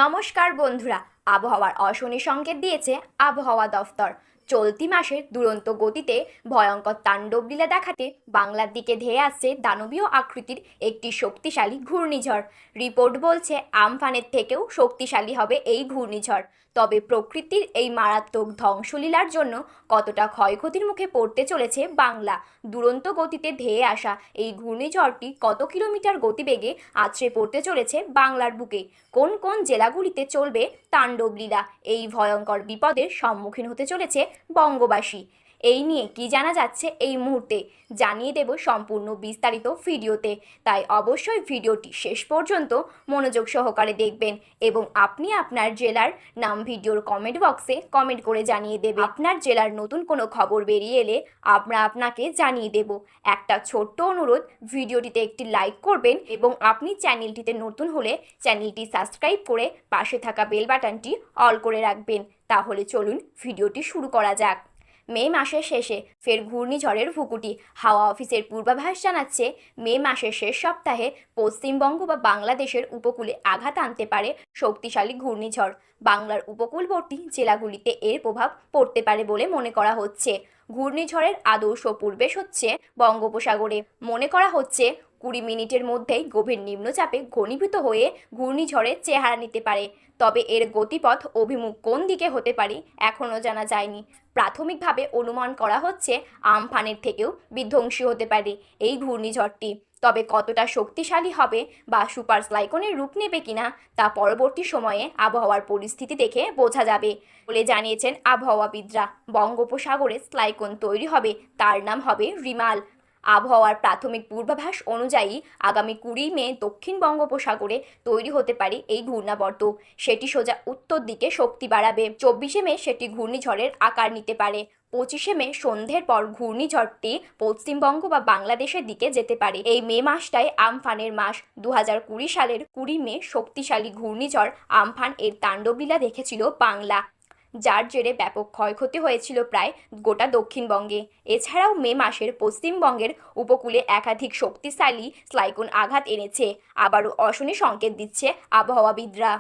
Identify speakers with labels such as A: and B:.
A: নমস্কার বন্ধুরা, আবহাওয়ার অশনি সংকেত দিয়েছে আবহাওয়া দফতর। চলতি মাসের দুরন্ত গতিতে ভয়ঙ্কর তাণ্ডবলীলা দেখাতে বাংলার দিকে ধেয়ে আসছে দানবীয় আকৃতির একটি শক্তিশালী ঘূর্ণিঝড়। রিপোর্ট বলছে আমফানের থেকেও শক্তিশালী হবে এই ঘূর্ণিঝড়। তবে প্রকৃতির এই মারাত্মক ধ্বংসলীলার জন্য কতটা ক্ষয়ক্ষতির মুখে পড়তে চলেছে বাংলা? দুরন্ত গতিতে ধেয়ে আসা এই ঘূর্ণিঝড়টি কত কিলোমিটার গতিবেগে আছড়ে পড়তে চলেছে বাংলার বুকে? কোন কোন জেলাগুলিতে চলবে তাণ্ডবলীলা? এই ভয়ঙ্কর বিপদের সম্মুখীন হতে চলেছে বঙ্গবাসী। এই নিয়ে কি জানা যাচ্ছে এই মুহূর্তে জানিয়ে দেব সম্পূর্ণ বিস্তারিত ভিডিওতে। তাই অবশ্যই ভিডিওটি শেষ পর্যন্ত মনোযোগ সহকারে দেখবেন এবং আপনি আপনার জেলার নাম ভিডিওর কমেন্ট বক্সে কমেন্ট করে জানিয়ে দেবেন। আপনার জেলার নতুন কোনো খবর বেরিয়ে এলে আমরা আপনাকে জানিয়ে দেব। একটা ছোট্ট অনুরোধ, ভিডিওটিতে একটি লাইক করবেন এবং আপনি চ্যানেলটিতে নতুন হলে চ্যানেলটি সাবস্ক্রাইব করে পাশে থাকা বেল বাটনটি অল করে রাখবেন। তাহলে চলুন ভিডিওটি শুরু করা যাক। মে মাসের শেষে ফের ঘূর্ণিঝড়ের ভুকুটি। হাওয়া অফিসের পূর্বাভাস জানাচ্ছে মে মাসের শেষ সপ্তাহে পশ্চিমবঙ্গ বা বাংলাদেশের উপকূলে আঘাত আনতে পারে শক্তিশালী ঘূর্ণিঝড়। বাংলার উপকূলবর্তী জেলাগুলিতে এর প্রভাব পড়তে পারে বলে মনে করা হচ্ছে। ঘূর্ণিঝড়ের আদর্শ পূর্বেশ হচ্ছে বঙ্গোপসাগরে। মনে করা হচ্ছে 20 মিনিটের মধ্যেই গভীর নিম্নচাপে ঘনীভূত হয়ে ঘূর্ণিঝড়ের চেহারা নিতে পারে। তবে এর গতিপথ অভিমুখ কোন দিকে হতে পারে এখনও জানা যায়নি। প্রাথমিকভাবে অনুমান করা হচ্ছে আমফানের থেকেও বিধ্বংসী হতে পারে এই ঘূর্ণিঝড়টি। তবে কতটা শক্তিশালী হবে বা সুপার সাইক্লোনের রূপ নেবে কিনা তা পরবর্তী সময়ে আবহাওয়ার পরিস্থিতি দেখে বোঝা যাবে বলে জানিয়েছেন আবহাওয়াবিদরা। বঙ্গোপসাগরে সাইক্লোন তৈরি হবে, তার নাম হবে রিমাল। আবহাওয়ার প্রাথমিক পূর্বাভাস অনুযায়ী আগামী 20 মে দক্ষিণ বঙ্গোপসাগরে তৈরি হতে পারে এই ঘূর্ণাবর্ত। সেটি সোজা উত্তর দিকে শক্তি বাড়াবে। 24 মে সেটি ঘূর্ণিঝড়ের আকার নিতে পারে। 25 মে সন্ধ্যের পর ঘূর্ণিঝড়টি পশ্চিমবঙ্গ বা বাংলাদেশের দিকে যেতে পারে। এই মে মাসটাই আমফানের মাস। 2020 সালের 20 মে শক্তিশালী ঘূর্ণিঝড় আমফান এর তাণ্ডবলীলা দেখেছিল বাংলা, যার জেরে ব্যাপক ক্ষয়ক্ষতি হয়েছিল প্রায় গোটা দক্ষিণবঙ্গে। এছাড়াও মে মাসের পশ্চিমবঙ্গের উপকূলে একাধিক শক্তিশালী সাইক্লোন আঘাত এনেছে। আবারও অশনি সংকেত দিচ্ছে আবহাওয়াবিদরা।